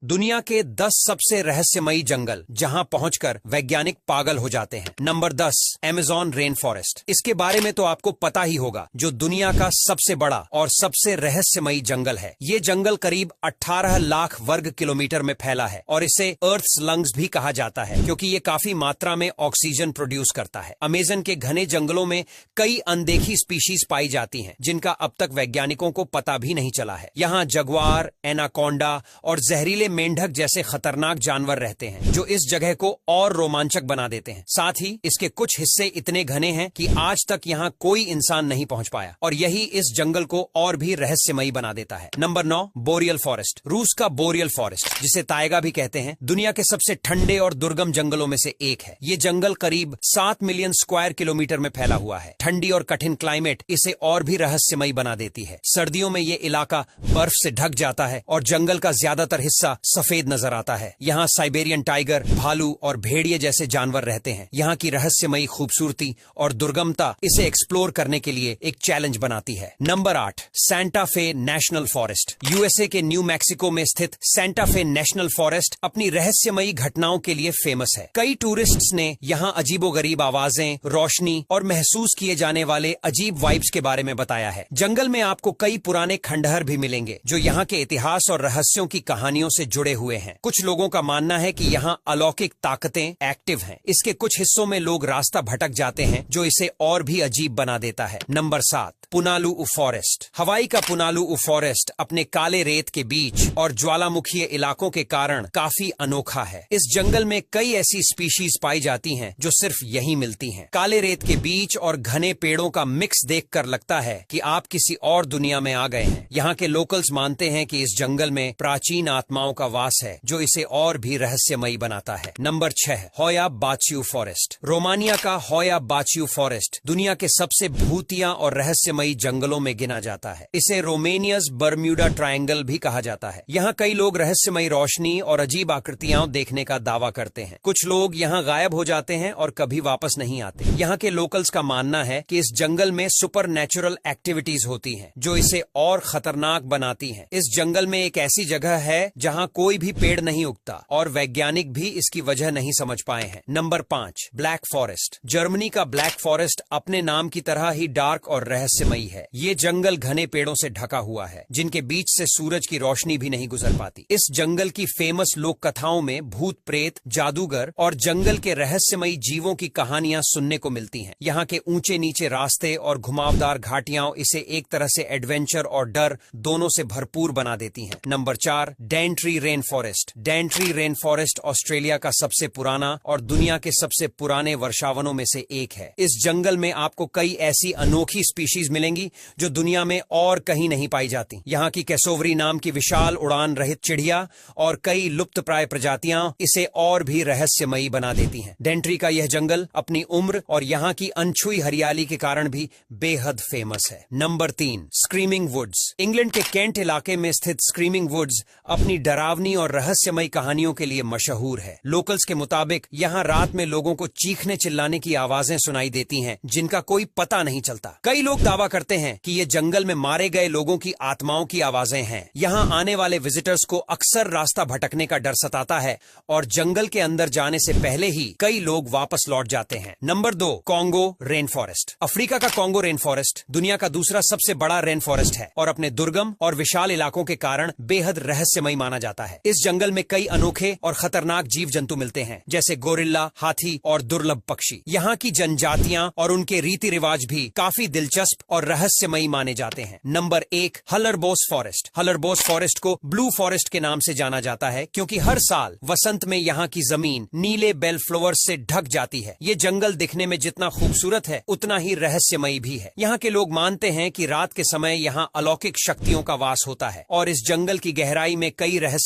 दुनिया के 10 सबसे रहस्यमयी जंगल जहां पहुंचकर वैज्ञानिक पागल हो जाते हैं। Number 10, Amazon rain forest. इसके बारे में तो आपको पता ही होगा, जो दुनिया का सबसे बड़ा और सबसे रहस्यमयी जंगल है। ये जंगल करीब 18 लाख वर्ग किलोमीटर में फैला है और इसे अर्थ्स लंग्स भी कहा जाता है, क्योंकि ये काफी मात्रा में ऑक्सीजन प्रोड्यूस करता है। अमेज़न के घने जंगलों में कई अनदेखी स्पीशीज पाई जाती हैं, जिनका अब तक वैज्ञानिकों को पता भी नहीं चला है। यहाँ जगुआर, एनाकोंडा और जहरीले मेंढक जैसे खतरनाक जानवर रहते हैं, जो इस जगह को और रोमांचक बना देते हैं। साथ ही इसके कुछ हिस्से इतने घने हैं कि आज तक यहाँ कोई इंसान नहीं पहुंच पाया, और यही इस जंगल को और भी रहस्यमयी बना देता है। Number 9, boreal forest. रूस का बोरियल फॉरेस्ट, जिसे ताइगा भी कहते हैं, दुनिया के सबसे ठंडे और दुर्गम जंगलों में से एक है। ये जंगल करीब 7 मिलियन स्क्वायर किलोमीटर में फैला हुआ है। ठंडी और कठिन क्लाइमेट इसे और भी रहस्यमयी बना देती है। सर्दियों में ये इलाका बर्फ से ढक जाता है और जंगल का ज्यादातर हिस्सा सफेद नजर आता है। यहाँ साइबेरियन टाइगर, भालू और भेड़िए जैसे जानवर रहते हैं। यहाँ की रहस्यमयी खूबसूरती और दुर्गमता इसे एक्सप्लोर करने के लिए एक चैलेंज बनाती है। Number 8, Santa Fe national forest. USA के न्यू मैक्सिको में स्थित सांता फे नेशनल फॉरेस्ट अपनी रहस्यमयी घटनाओं के लिए फेमस है। कई टूरिस्ट्स ने यहाँ अजीबोगरीब आवाजें, रोशनी और महसूस किए जाने वाले अजीब वाइब्स के बारे में बताया है। जंगल में आपको कई पुराने खंडहर भी मिलेंगे, जो यहाँ के इतिहास और रहस्यों की कहानियों से जुड़े हुए हैं। कुछ लोगों का मानना है कि यहाँ अलौकिक ताकतें एक्टिव हैं। इसके कुछ हिस्सों में लोग रास्ता भटक जाते हैं, जो इसे और भी अजीब बना देता है। Number 7, Punaluu forest. हवाई का पुनालुउ फॉरेस्ट अपने काले रेत के बीच और ज्वालामुखीय इलाकों के कारण काफी अनोखा है। इस जंगल में कई ऐसी स्पीशीज पाई जाती हैं जो सिर्फ यहीं मिलती हैं। काले रेत के बीच और घने पेड़ों का मिक्स देखकर लगता है कि आप किसी और दुनिया में आ गए हैं। यहाँ के लोकल्स मानते हैं कि इस जंगल में प्राचीन आत्माओं का वास है, जो इसे और भी रहस्यमयी बनाता है। नंबर 6, होया बाचियू फॉरेस्ट। रोमानिया का होया बाचियू फॉरेस्ट दुनिया के सबसे भूतिया और रहस्यमयी जंगलों में गिना जाता है। इसे रोमेनियस बर्म्यूडा ट्रायंगल भी कहा जाता है। यहाँ कई लोग रहस्यमयी रोशनी और अजीब आकृतियां देखने का दावा करते हैं। कुछ लोग यहाँ गायब हो जाते हैं और कभी वापस नहीं आते। यहाँ के लोकल्स का मानना है कि इस जंगल में सुपर नेचुरल एक्टिविटीज होती हैं, जो इसे और खतरनाक बनाती हैं। इस जंगल में एक ऐसी जगह है जहाँ कोई भी पेड़ नहीं उगता, और वैज्ञानिक भी इसकी वजह नहीं समझ पाए हैं। Number 5, black forest. जर्मनी का ब्लैक फॉरेस्ट अपने नाम की तरह ही डार्क और रहस्यमयी है। ये जंगल घने पेड़ों से ढका हुआ है, जिनके बीच से सूरज की रोशनी भी नहीं गुजर पाती। इस जंगल की फेमस लोक कथाओं में भूत प्रेत, जादूगर और जंगल के रहस्यमयी जीवों की कहानियां सुनने को मिलती हैं। यहाँ के ऊंचे नीचे रास्ते और घुमावदार घाटियां इसे एक तरह से एडवेंचर और डर दोनों से भरपूर बना देती हैं। Number 4, Dentry rain forest. Dentry rain forest Australia का सबसे पुराना और दुनिया के सबसे पुराने वर्षावनों में से एक है। इस जंगल में आपको कई ऐसी अनोखी स्पीशीज मिलेंगी जो दुनिया में और कहीं नहीं पाई जाती। यहाँ की कैसोवरी नाम की विशाल उड़ान रहित चिड़िया और कई लुप्तप्राय प्रजातियां इसे और भी रहस्यमयी बना देती हैं। डेंट्री का यह जंगल अपनी उम्र और यहाँ की अनछुई हरियाली के कारण भी बेहद फेमस है। Number 3, screaming woods. इंग्लैंड के केंट इलाके में स्थित स्क्रीमिंग वुड्स अपनी डरावनी और रहस्यमयी कहानियों के लिए मशहूर है। लोकल्स के मुताबिक यहाँ रात में लोगों को चीखने चिल्लाने की आवाजें सुनाई देती हैं, जिनका कोई पता नहीं चलता। कई लोग दावा करते हैं कि ये जंगल में मारे गए लोगों की आत्माओं की आवाजें हैं। यहाँ आने वाले विजिटर्स को अक्सर रास्ता भटकने का डर सताता है, और जंगल के अंदर जाने से पहले ही कई लोग वापस लौट जाते हैं। Number 2, Congo rain forest. Africa का कॉन्गो रेन फॉरेस्ट दुनिया का दूसरा सबसे बड़ा रेन फॉरेस्ट है और अपने दुर्गम और विशाल इलाकों के कारण बेहद रहस्यमयी माना जाता है। इस जंगल में कई अनोखे और खतरनाक जीव जंतु मिलते हैं, जैसे गोरिल्ला, हाथी और दुर्लभ पक्षी। यहाँ की जनजातियां और उनके रीति रिवाज भी काफी दिलचस्प और रहस्यमयी माने जाते हैं। Number 1, Hallerbos forest. Hallerbos forest को ब्लू फॉरेस्ट के नाम से जाना जाता है, क्योंकि हर साल वसंत में यहाँ की जमीन नीले बेल फ्लावर्स से ढक जाती है। ये जंगल दिखने में जितना खूबसूरत है, उतना ही रहस्यमयी भी है। यहाँ के लोग मानते हैं कि रात के समय यहाँ अलौकिक शक्तियों का वास होता है, और इस जंगल की गहराई में कई रहस्य